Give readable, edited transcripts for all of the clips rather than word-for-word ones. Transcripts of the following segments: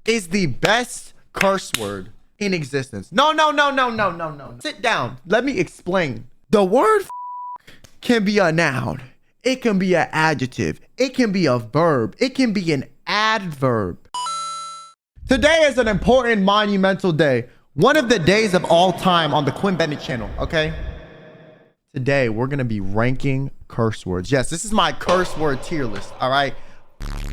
is the best curse word in existence. No. Sit down. Let me explain. The word can be a noun. It can be an adjective. It can be a verb. It can be an adverb. Today is an important, monumental day. One of the days of all time on the Quinn Benet channel, okay? Today, we're going to be ranking curse words. Yes, this is my curse word tier list, all right?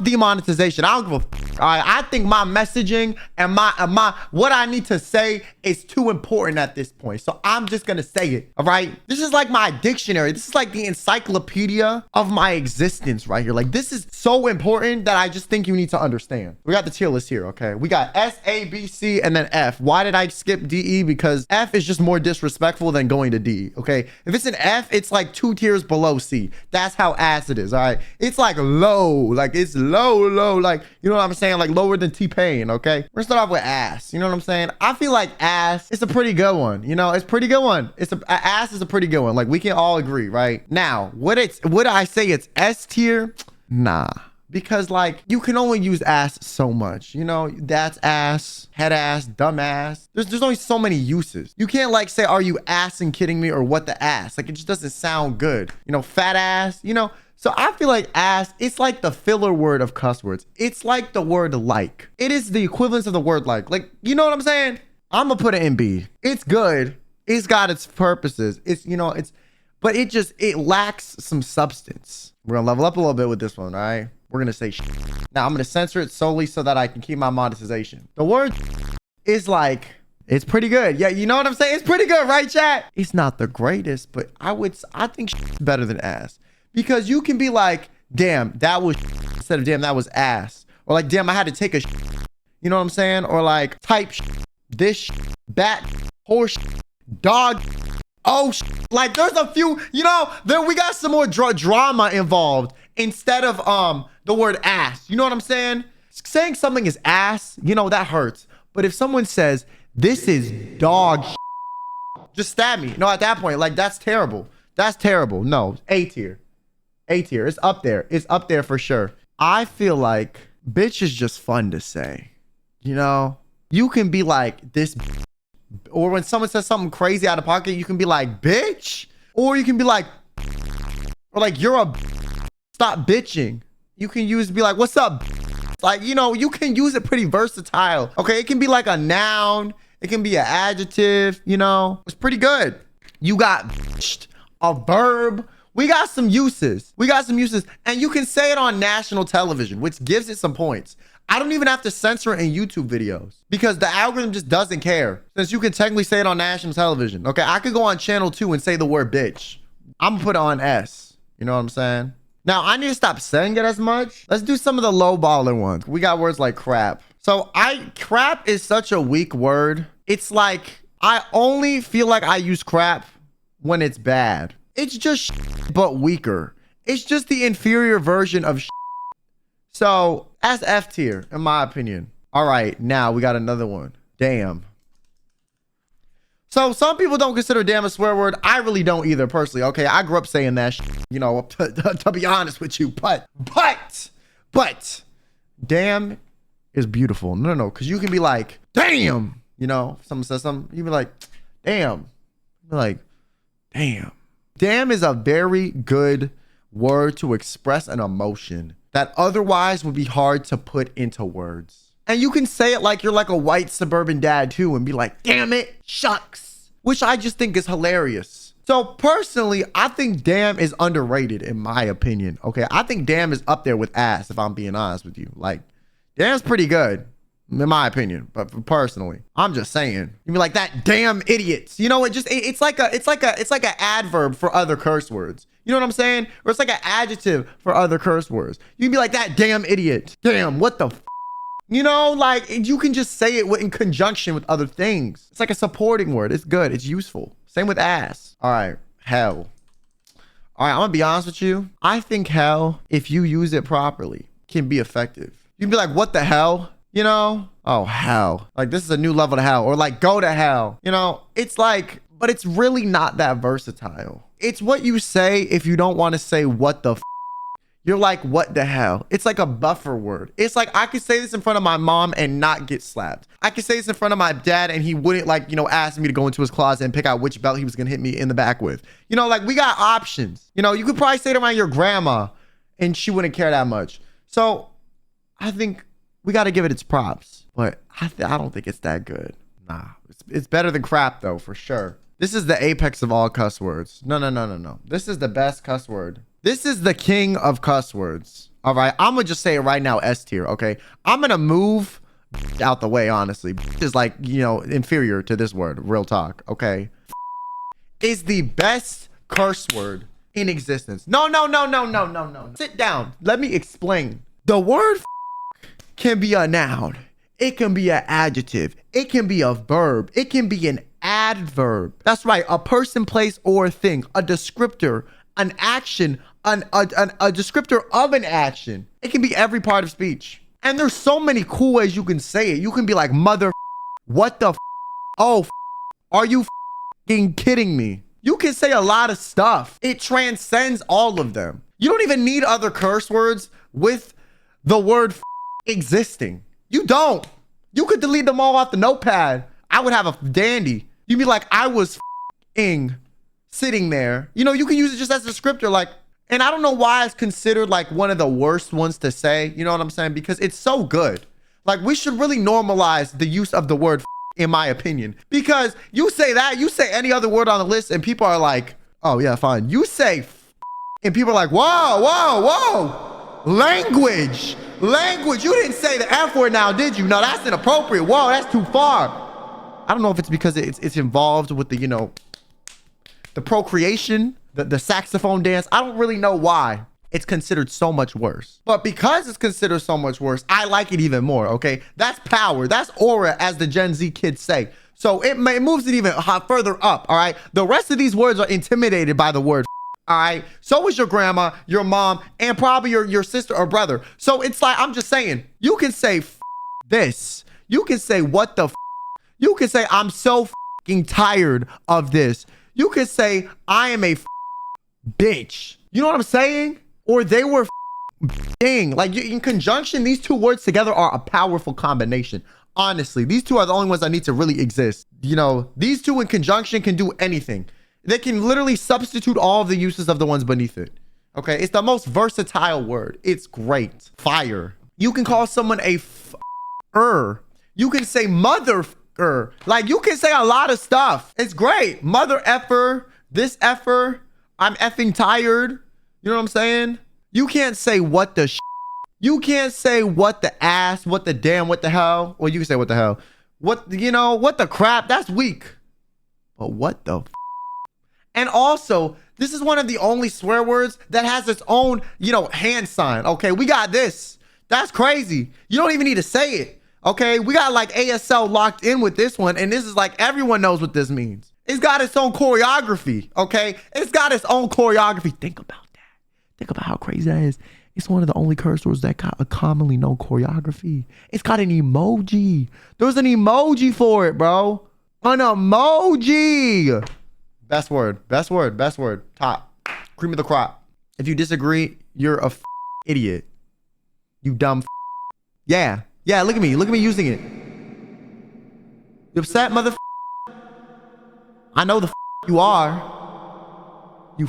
Demonetization. I don't give a all right, I think my messaging and my what I need to say is too important at this point. So I'm just gonna say it. All right. This is like my dictionary. This is like the encyclopedia of my existence right here. Like, this is so important that I just think you need to understand. We got the tier list here. Okay. We got S, A, B, C, and then F. Why did I skip D, E? Because F is just more disrespectful than going to D. Okay. If it's an F, it's like 2 tiers below C. That's how ass it is. All right. It's like low. Like, it's low. Like, you know what I'm saying? Like lower than T-Pain. Okay. We're gonna start off with ass. You know what I'm saying? I feel like ass is a pretty good one. You know, it's a pretty good one. Ass is a pretty good one. Like, we can all agree, right? Now, would I say it's S tier? Nah. Because like, you can only use ass so much. You know, that's ass, head ass, dumb ass. There's only so many uses. You can't like say, are you assing kidding me, or what the ass? Like, it just doesn't sound good. You know, fat ass, you know. So I feel like ass, it's like the filler word of cuss words. It's like the word like. It is the equivalence of the word like. Like, you know what I'm saying? I'm gonna put it in B. It's good. It's got its purposes. It's, you know, but it lacks some substance. We're gonna level up a little bit with this one, all right? We're gonna say shit. Now I'm gonna censor it solely so that I can keep my monetization. The word is like, it's pretty good. Yeah, you know what I'm saying? It's pretty good, right, chat? It's not the greatest, but I think shit's better than ass. Because you can be like, damn, that was instead of damn, that was ass. Or like, damn, I had to take a you know what I'm saying? Or like, type this bat, horse, dog, oh, like there's a few, you know, then we got some more drama involved instead of the word ass. You know what I'm saying? Saying something is ass, you know, that hurts. But if someone says, this is dog, just stab me. No, at that point, like, that's terrible. That's terrible. No, A tier. A tier. It's up there. It's up there for sure. I feel like bitch is just fun to say. You know, you can be like this, or when someone says something crazy out of pocket, you can be like, bitch, or you can be like, or like, you're a stop bitching. You can be like, what's up? Like, you know, you can use it pretty versatile. Okay. It can be like a noun. It can be an adjective, you know, it's pretty good. You got a verb. We got some uses. And you can say it on national television, which gives it some points. I don't even have to censor it in YouTube videos because the algorithm just doesn't care, since you can technically say it on national television. Okay, I could go on channel 2 and say the word bitch. I'm gonna put it on S. You know what I'm saying? Now, I need to stop saying it as much. Let's do some of the low baller ones. We got words like crap. So crap is such a weak word. It's like, I only feel like I use crap when it's bad. It's just but weaker. It's just the inferior version of so that's F tier in my opinion. All right, now we got another one. Damn. So some people don't consider damn a swear word. I really don't either personally. Okay, I grew up saying that, you know, to be honest with you. But damn is beautiful. No, because you can be like, damn. You know, if someone says something, you be like, damn. Be like, damn. Damn is a very good word to express an emotion that otherwise would be hard to put into words. And you can say it like you're like a white suburban dad too and be like, damn it, shucks, which I just think is hilarious. So personally, I think damn is underrated in my opinion. Okay, I think damn is up there with ass, if I'm being honest with you. Like, damn's pretty good in my opinion, but personally, I'm just saying, you mean like that damn idiots, you know, it's like an adverb for other curse words. You know what I'm saying? Or it's like an adjective for other curse words. You can be like that damn idiot. Damn, what the you know, like you can just say it in conjunction with other things. It's like a supporting word. It's good. It's useful. Same with ass. All right. Hell. All right. I'm gonna be honest with you. I think hell, if you use it properly, can be effective. You can be like, what the hell? You know? Oh, hell. Like, this is a new level to hell. Or like, go to hell. You know, it's like, but it's really not that versatile. It's what you say if you don't want to say what the you're like, what the hell? It's like a buffer word. It's like, I could say this in front of my mom and not get slapped. I could say this in front of my dad and he wouldn't, like, you know, ask me to go into his closet and pick out which belt he was gonna hit me in the back with. You know, like, we got options. You know, you could probably say it around your grandma and she wouldn't care that much. So I think we got to give it its props, but I don't think it's that good. Nah, it's better than crap though, for sure. This is the apex of all cuss words. No. This is the best cuss word. This is the king of cuss words. All right, I'm gonna just say it right now, S tier, okay? I'm gonna move out the way, honestly. Is like, you know, inferior to this word, real talk, okay? Is the best curse word in existence. No. Sit down. Let me explain. The word can be a noun. It can be an adjective. It can be a verb. It can be an adverb. That's right. A person, place, or thing. A descriptor, an action, a descriptor of an action. It can be every part of speech. And there's so many cool ways you can say it. You can be like, mother, what the, oh, are you kidding me? You can say a lot of stuff. It transcends all of them. You don't even need other curse words with the word existing. You don't. You could delete them all off the notepad. I would have a dandy. You'd be like, I was sitting there. You know, you can use it just as a descriptor, like, and I don't know why it's considered like one of the worst ones to say. You know what I'm saying? Because it's so good. Like, we should really normalize the use of the word in my opinion, because you say that, you say any other word on the list and people are like, oh yeah, fine. You say and people are like, whoa, language, you didn't say the F word now, did you? No, that's inappropriate. Whoa, that's too far. I don't know if it's because it's involved with the, you know, the procreation, the saxophone dance. I don't really know why it's considered so much worse. But because it's considered so much worse, I like it even more, okay? That's power. That's aura, as the Gen Z kids say. So it moves it even further up, all right? The rest of these words are intimidated by the word, all right? So is your grandma, your mom, and probably your sister or brother. So it's like, I'm just saying, you can say this. You can say, what the You can say, I'm so tired of this. You can say, I am a bitch. You know what I'm saying? Or they were dang. Like, in conjunction, these two words together are a powerful combination. Honestly, these two are the only ones that need to really exist. You know, these two in conjunction can do anything. They can literally substitute all of the uses of the ones beneath it. Okay, it's the most versatile word. It's great. Fire. You can call someone a You can say mother. Like, you can say a lot of stuff. It's great. Mother effer, this effer, I'm effing tired. You know what I'm saying? You can't say what the You can't say what the ass, what the damn, what the hell. Well, you can say what the hell. What, you know, what the crap, that's weak. But what the And also, this is one of the only swear words that has its own, you know, hand sign. Okay, we got this. That's crazy. You don't even need to say it. Okay, we got like ASL locked in with this one, and this is like, everyone knows what this means. It's got its own choreography, okay? It's got its own choreography. Think about that. Think about how crazy that is. It's one of the only curse words that got a commonly known choreography. It's got an emoji. There's an emoji for it, bro. An emoji. Best word. Top. Cream of the crop. If you disagree, you're a idiot. You dumb Yeah, look at me. Look at me using it. You upset, mother? I know the you are. You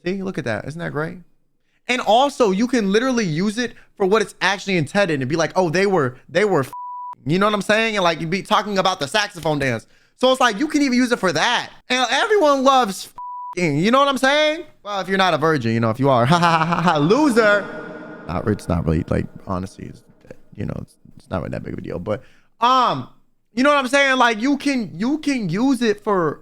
See, look at that. Isn't that great? And also, you can literally use it for what it's actually intended and be like, oh, they were you know what I'm saying? And like, you'd be talking about the saxophone dance. So it's like, you can even use it for that. And everyone loves you know what I'm saying? Well, if you're not a virgin, you know, if you are, loser. It's not really, like, honestly, it's, you know, it's not really that big of a deal. But you know what I'm saying? Like, you can use it for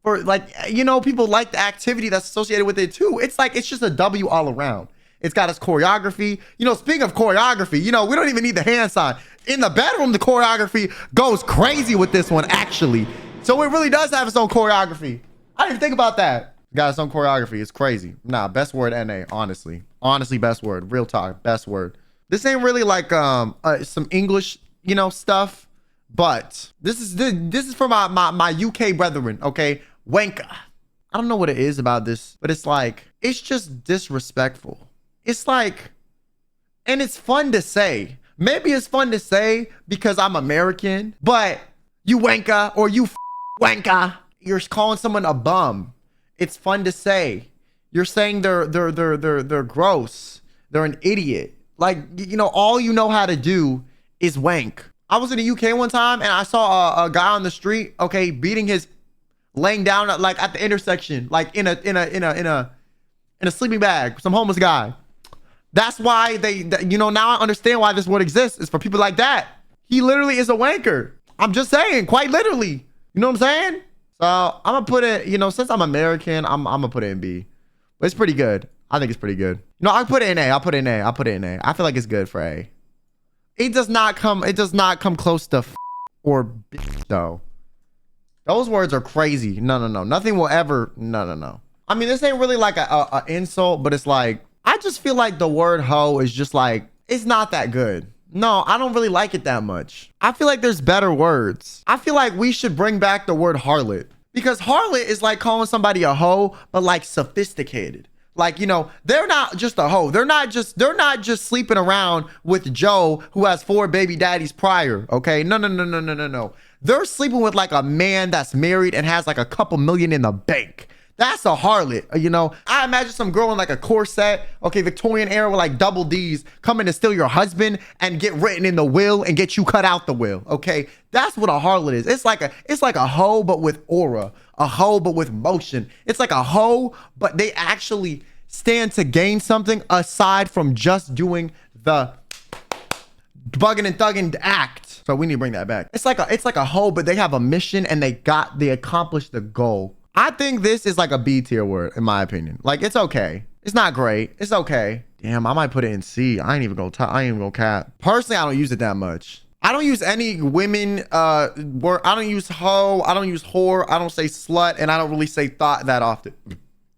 like, you know, people like the activity that's associated with it too. It's like, it's just a W all around. It's got its choreography. You know, speaking of choreography, you know, we don't even need the hand sign. In the bedroom, the choreography goes crazy with this one, actually. So it really does have its own choreography. I didn't even think about that. Got its own choreography. It's crazy. Nah, best word NA, honestly. Honestly, best word. Real talk, best word. This ain't really like some English, you know, stuff, but this is for my UK brethren, okay? Wanker. I don't know what it is about this, but it's like, it's just disrespectful. It's like, and it's fun to say. Maybe it's fun to say because I'm American, but you wanker or you wanker, you're calling someone a bum. It's fun to say. You're saying they're gross. They're an idiot. Like, you know, all you know how to do is wank. I was in the UK one time and I saw a guy on the street, okay, laying down like at the intersection, like in a sleeping bag, some homeless guy. That's why you know, now I understand why this word exists. It's for people like that. He literally is a wanker. I'm just saying, quite literally. You know what I'm saying? So I'm gonna put it, you know, since I'm American, I'm gonna put it in B. But it's pretty good. I think it's pretty good. You know, I'll put it in A. I'll put it in A. I'll put it in A. I feel like it's good for A. It does not come close to or B though. Those words are crazy. No. Nothing will ever, no. I mean, this ain't really like a insult, but it's like, I just feel like the word hoe is just like, it's not that good. No, I don't really like it that much. I feel like there's better words. I feel like we should bring back the word harlot, because harlot is like calling somebody a hoe, but like sophisticated. Like, you know, they're not just a hoe. They're not just sleeping around with Joe who has 4 baby daddies prior. Okay. No. They're sleeping with like a man that's married and has like a couple million in the bank. That's a harlot, you know. I imagine some girl in like a corset, okay, Victorian era with like double D's, coming to steal your husband and get written in the will and get you cut out the will, okay? That's what a harlot is. It's like a hoe, but with aura, a hoe, but with motion. It's like a hoe, but they actually stand to gain something aside from just doing the bugging and thugging act. So we need to bring that back. It's like a hoe, but they have a mission and they accomplished the goal. I think this is like a B tier word, in my opinion. Like, it's okay. It's not great. It's okay. Damn, I might put it in C. I ain't even gonna cap. Personally, I don't use it that much. I don't use any women word. I don't use hoe. I don't use whore. I don't say slut, and I don't really say thought that often,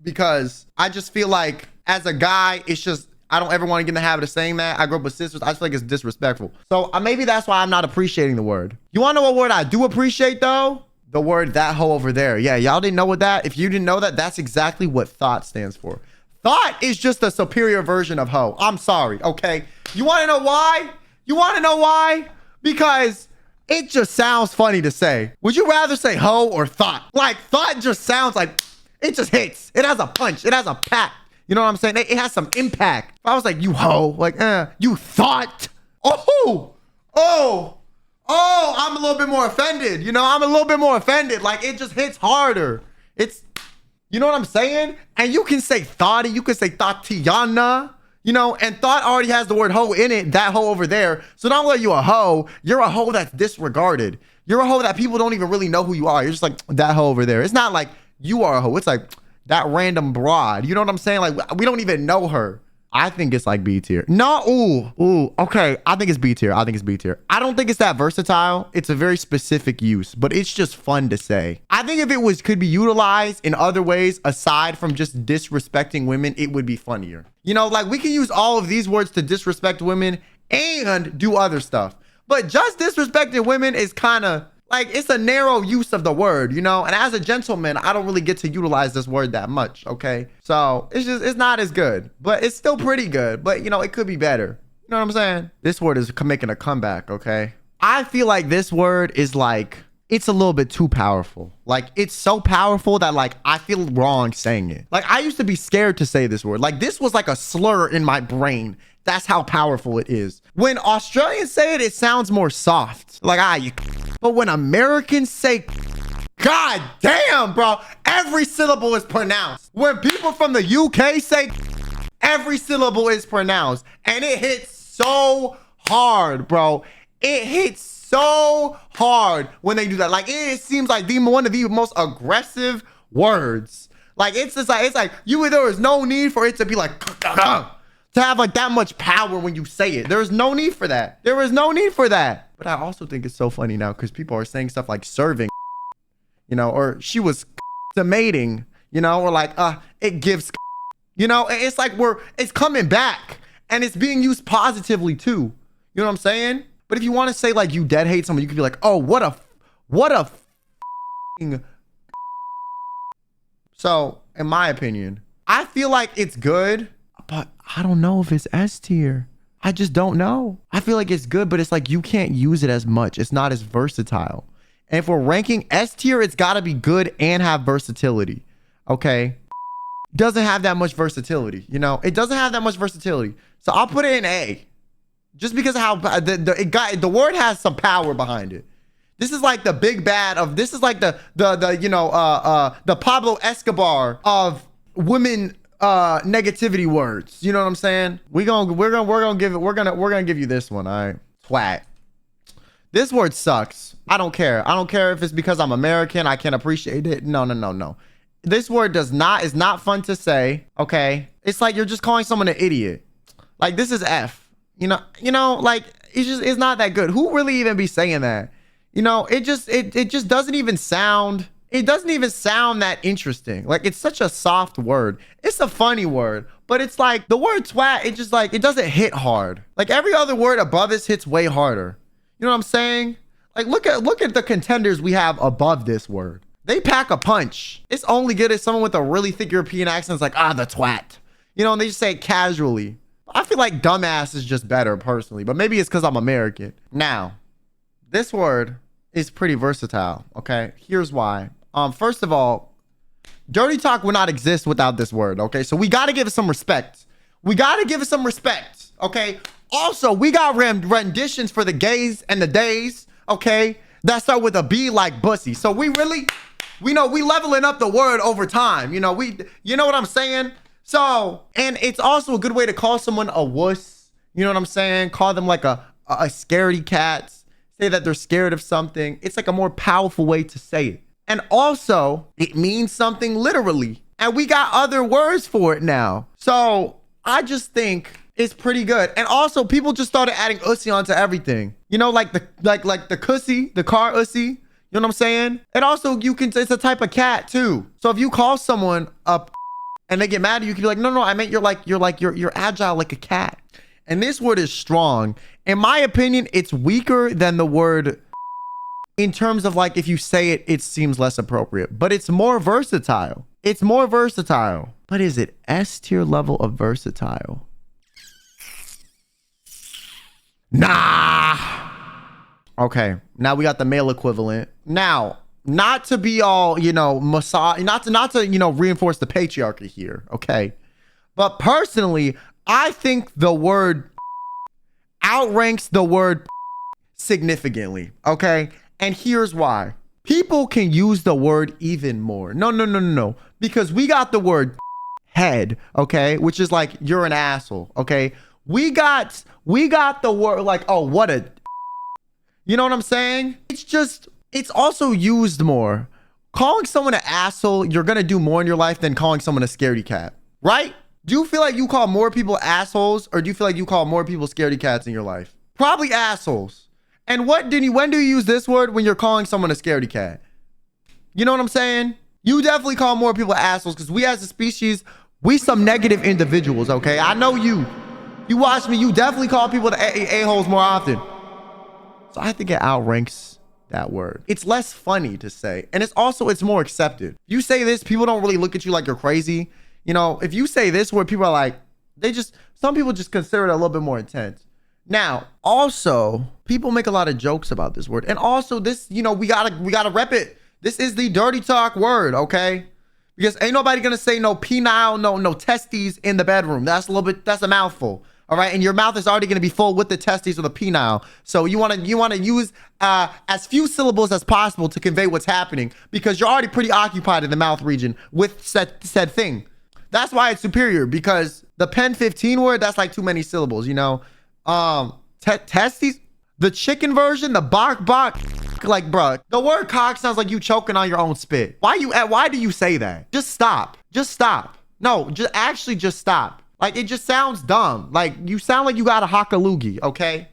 because I just feel like as a guy, it's just, I don't ever want to get in the habit of saying that. I grew up with sisters. I just feel like it's disrespectful. So maybe that's why I'm not appreciating the word. You want to know what word I do appreciate though? The word that hoe over there. Yeah, y'all didn't know what that. If you didn't know that, that's exactly what thought stands for. Thought is just a superior version of hoe. I'm sorry, okay? You want to know why? You want to know why? Because it just sounds funny to say. Would you rather say hoe or thought? Like, thought just sounds like, it just hits. It has a punch. It has a pack. You know what I'm saying? It has some impact. If I was like, you hoe, like, you thought. Oh, I'm a little bit more offended. You know, I'm a little bit more offended. Like, it just hits harder. It's, you know what I'm saying? And you can say thoughty, you can say Tatiana, you know, and thought already has the word hoe in it, that hoe over there. So not only are you a hoe, you're a hoe that's disregarded. You're a hoe that people don't even really know who you are. You're just like, that hoe over there. It's not like you are a hoe. It's like that random broad. You know what I'm saying? Like, we don't even know her. I think it's like B tier. No, okay. I think it's B tier. I don't think it's that versatile. It's a very specific use, but it's just fun to say. I think if it could be utilized in other ways aside from just disrespecting women, it would be funnier. You know, like we can use all of these words to disrespect women and do other stuff, but just disrespecting women is kind of like, it's a narrow use of the word, you know? And as a gentleman, I don't really get to utilize this word that much, okay? So it's not as good, but it's still pretty good. But, you know, it could be better. You know what I'm saying? This word is making a comeback, okay? I feel like this word is like, it's a little bit too powerful. Like, it's so powerful that, like, I feel wrong saying it. Like, I used to be scared to say this word. Like, this was like a slur in my brain. That's how powerful it is. When Australians say it, it sounds more soft. Like, you. But when Americans say, God damn, bro, every syllable is pronounced. When people from the UK say, every syllable is pronounced. And it hits so hard, bro. It hits so hard when they do that. Like, it seems like one of the most aggressive words. Like, it's like there is no need for it to be like, to have like that much power when you say it. There is no need for that. There is no need for that. But I also think it's so funny now because people are saying stuff like serving, you know, or she was mating, you know, or like, it gives, you know, it's like it's coming back and it's being used positively too. You know what I'm saying? But if you want to say like you dead hate someone, you could be like, oh, what a So, in my opinion, I feel like it's good, but I don't know if it's S tier. I just don't know. I feel like it's good, but it's like you can't use it as much. It's not as versatile. And if we're ranking S tier, it's got to be good and have versatility. Okay. Doesn't have that much versatility. You know, it doesn't have that much versatility. So I'll put it in A. Just because of how the word has some power behind it. This is like the big bad of, this is like the Pablo Escobar of women negativity words. You know what I'm saying? We're gonna give you this one. All right. Twat. This word sucks. I don't care. I don't care if it's because I'm American. I can't appreciate it. No. This word is not fun to say. Okay. It's like you're just calling someone an idiot. Like, this is F. You know, like, it's not that good. Who really even be saying that? You know, it just doesn't even sound, that interesting. Like, it's such a soft word. It's a funny word, but it's like the word twat, it just like, it doesn't hit hard. Like, every other word above this hits way harder. You know what I'm saying? Like, look at the contenders we have above this word. They pack a punch. It's only good as someone with a really thick European accent is like, the twat. You know, and they just say it casually. I feel like dumbass is just better personally, but maybe it's because I'm American. Now, this word is pretty versatile, okay? Here's why. First of all, dirty talk would not exist without this word, okay? So we got to give it some respect. Okay? Also, we got renditions for the gays and the days, okay? That start with a B like bussy. So we leveling up the word over time. You know what I'm saying? So, and it's also a good way to call someone a wuss. You know what I'm saying? Call them like a scaredy cat. Say that they're scared of something. It's like a more powerful way to say it. And also, it means something literally. And we got other words for it now. So, I just think it's pretty good. And also, people just started adding ussy onto everything. You know, like the cussy, the car ussy. You know what I'm saying? And also, it's a type of cat too. So if you call someone a and they get mad at you, can be like, no, I meant you're agile like a cat. And this word is strong. In my opinion, it's weaker than the word in terms of like, if you say it, it seems less appropriate, but it's more versatile. But is it S tier level of versatile? Nah. Okay. Now we got the male equivalent. Now, not to be all, massage, not to, reinforce the patriarchy here, okay? But personally, I think the word outranks the word significantly, okay? And here's why. People can use the word even more. No. Because we got the word head, okay? Which is like, you're an asshole, okay? We got the word like, oh, what a... You know what I'm saying? It's also used more. Calling someone an asshole, you're gonna do more in your life than calling someone a scaredy cat, right? Do you feel like you call more people assholes, or do you feel like you call more people scaredy cats in your life? Probably assholes. And when do you use this word? When you're calling someone a scaredy cat. You know what I'm saying? You definitely call more people assholes, because we as a species, we some negative individuals, okay? I know you. You watch me, you definitely call people the a-holes more often. So I think it outranks that word. It's less funny to say. And it's more accepted. If you say this, people don't really look at you like you're crazy. You know, if you say this word, people are like, some people just consider it a little bit more intense. Now, also, people make a lot of jokes about this word. And also this, we gotta rep it. This is the dirty talk word, okay? Because ain't nobody gonna say no penile, no testes in the bedroom. That's a mouthful. All right, and your mouth is already going to be full with the testes or the penile. So you want to use as few syllables as possible to convey what's happening, because you're already pretty occupied in the mouth region with said thing. That's why it's superior, because the pen 15 word, that's like too many syllables, testes, the chicken version, the bok, like, bruh, the word cock sounds like you choking on your own spit. Why do you say that? Just stop. No, just stop. Like, it just sounds dumb. Like, you sound like you got a hockaloogie, okay?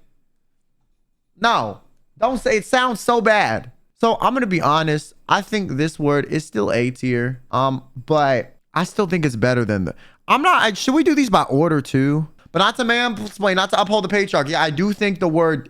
No, don't say it. Sounds so bad. So I'm going to be honest. I think this word is still A tier. But I still think it's better than should we do these by order too? But not to uphold the patriarchy. I do think the word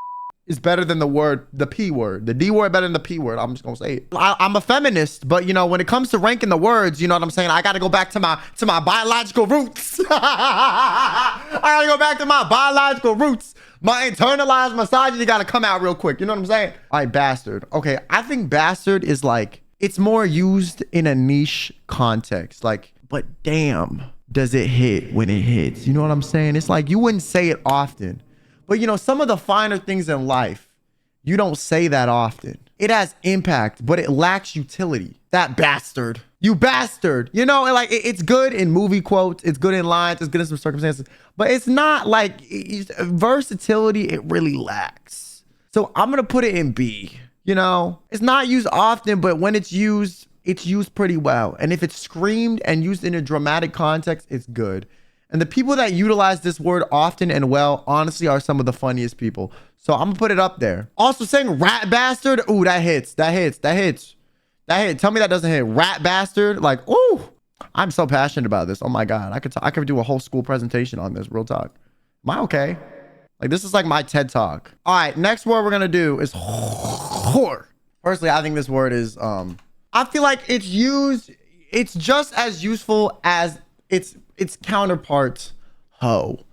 is better than the P word. The D word better than the P word. I'm just gonna say it. I'm a feminist, but you know, when it comes to ranking the words, you know what I'm saying? I gotta go back to my biological roots. I gotta go back to my biological roots. My internalized misogyny gotta come out real quick. You know what I'm saying? All right, bastard. Okay, I think bastard is like, it's more used in a niche context. Like, but damn, does it hit when it hits? You know what I'm saying? It's like, you wouldn't say it often. But you know, some of the finer things in life, you don't say that often. It has impact, but it lacks utility. That bastard. You bastard. You know, like it's good in movie quotes. It's good in lines. It's good in some circumstances. But it's not like versatility, it really lacks. So I'm going to put it in B. You know, it's not used often, but when it's used pretty well. And if it's screamed and used in a dramatic context, it's good. And the people that utilize this word often and well, honestly, are some of the funniest people. So I'm gonna put it up there. Also saying rat bastard. Ooh, that hits. That hits. That hits. That hit. Tell me that doesn't hit. Rat bastard. Like, ooh, I'm so passionate about this. Oh my God. I could do a whole school presentation on this. Real talk. Am I okay? Like, this is like my TED talk. All right. Next word we're gonna do is whore. Personally, I think this word is, I feel like it's just as useful as its counterpart, hoe.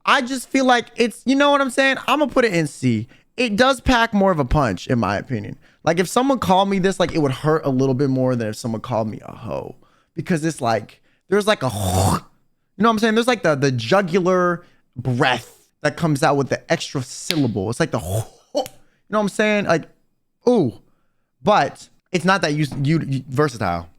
I just feel like it's, you know what I'm saying? I'm gonna put it in C. It does pack more of a punch, in my opinion. Like, if someone called me this, like, it would hurt a little bit more than if someone called me a hoe. Because it's like, there's like a, you know what I'm saying? There's like the jugular breath that comes out with the extra syllable. It's like the, you know what I'm saying? Like, ooh. But it's not that versatile.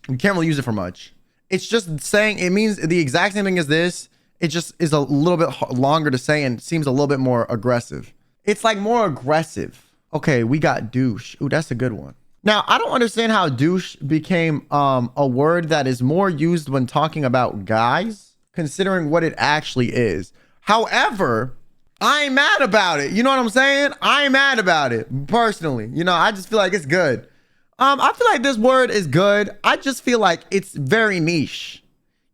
You can't really use it for much. It's just saying, it means the exact same thing as this. It just is a little bit longer to say and seems a little bit more aggressive. It's like more aggressive. Okay, we got douche. Ooh, that's a good one. Now, I don't understand how douche became a word that is more used when talking about guys, considering what it actually is. However, I ain't mad about it. You know what I'm saying? I ain't mad about it, personally. You know, I just feel like it's good. I feel like this word is good. I just feel like it's very niche.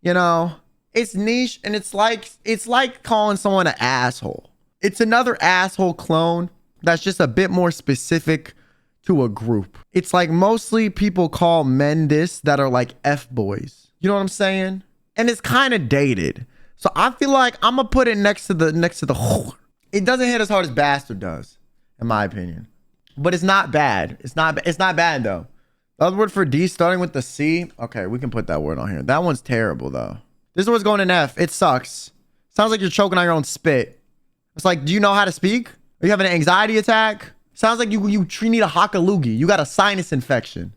You know, it's niche, and it's like calling someone an asshole. It's another asshole clone that's just a bit more specific to a group. It's like mostly people call men this that are like F-boys. You know what I'm saying? And it's kind of dated. So I feel like I'm gonna put it next to the whore. It doesn't hit as hard as bastard does, in my opinion. But it's not bad. It's not bad though. The other word for D starting with the C. Okay, we can put that word on here. That one's terrible though. This word's going in F. It sucks. Sounds like you're choking on your own spit. It's like, do you know how to speak? Are you having an anxiety attack? Sounds like you need a hockaloogie. You got a sinus infection.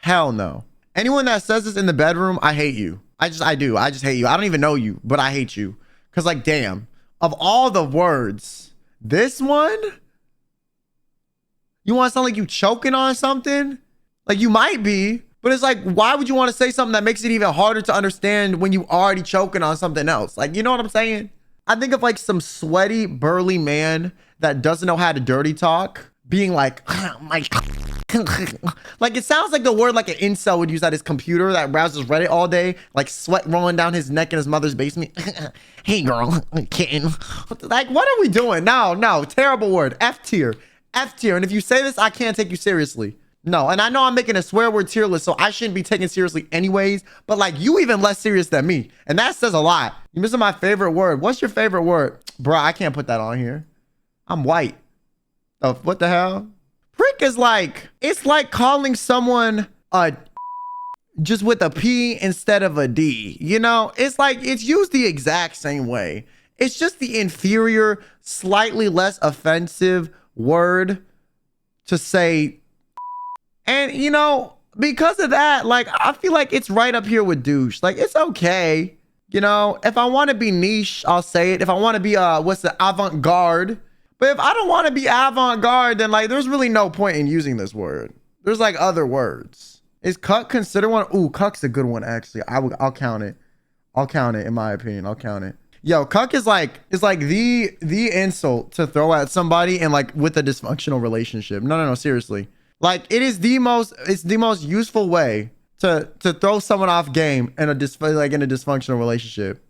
Hell no. Anyone that says this in the bedroom, I hate you. I just hate you. I don't even know you, but I hate you. Cause like, damn, of all the words, this one, you want to sound like you choking on something? Like, you might be, but it's like, why would you want to say something that makes it even harder to understand when you already choking on something else? Like, you know what I'm saying? I think of like some sweaty, burly man that doesn't know how to dirty talk being like, my like, it sounds like the word like an incel would use at his computer that browses Reddit all day, like sweat rolling down his neck in his mother's basement. Hey girl, kitten. Like, what are we doing? No, terrible word. F tier. And if you say this, I can't take you seriously. No, and I know I'm making a swear word tier list, so I shouldn't be taken seriously anyways, but like, you even less serious than me, and that says a lot. You're missing my favorite word. What's your favorite word? Bro, I can't put that on here. I'm white. Oh, what the hell? Prick is like, it's like calling someone just with a P instead of a D. You know, it's like, it's used the exact same way. It's just the inferior, slightly less offensive word to say. And, you know, because of that, like, I feel like it's right up here with douche. Like, it's okay. You know, if I want to be niche, I'll say it. If I want to be, avant-garde. But if I don't want to be avant-garde, then, like, there's really no point in using this word. There's, like, other words. Is cuck considered one? Ooh, cuck's a good one, actually. I'll count it. I'll count it, in my opinion. I'll count it. Yo, cuck is like the insult to throw at somebody and, like, with a dysfunctional relationship. No, seriously. Like, it's the most useful way to throw someone off game in a dysfunctional relationship.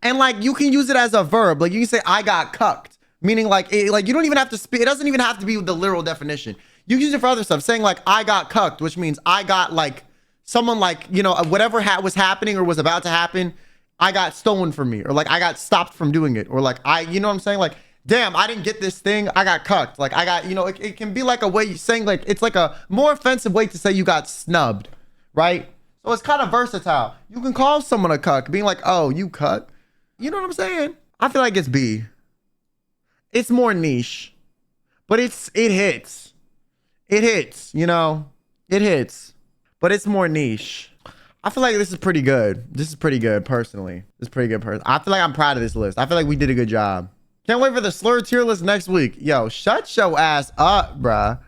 And like, you can use it as a verb. Like, you can say, I got cucked, Meaning like, like you don't even have to speak. It doesn't even have to be the literal definition. You can use it for other stuff. Saying like, I got cucked, which means I got like someone like, you know, whatever was happening or was about to happen, I got stolen from me, or like I got stopped from doing it, or like you know what I'm saying? Like, damn, I didn't get this thing. I got cucked. Like I got, you know, it can be like a way saying like, it's like a more offensive way to say you got snubbed, right? So it's kind of versatile. You can call someone a cuck, being like, oh, you cuck. You know what I'm saying? I feel like it's B. It's more niche, but it hits. It hits, you know, it hits, but it's more niche. I feel like this is pretty good. This is pretty good, personally. This is pretty good. I feel like I'm proud of this list. I feel like we did a good job. Can't wait for the slur tier list next week. Yo, shut your ass up, bruh.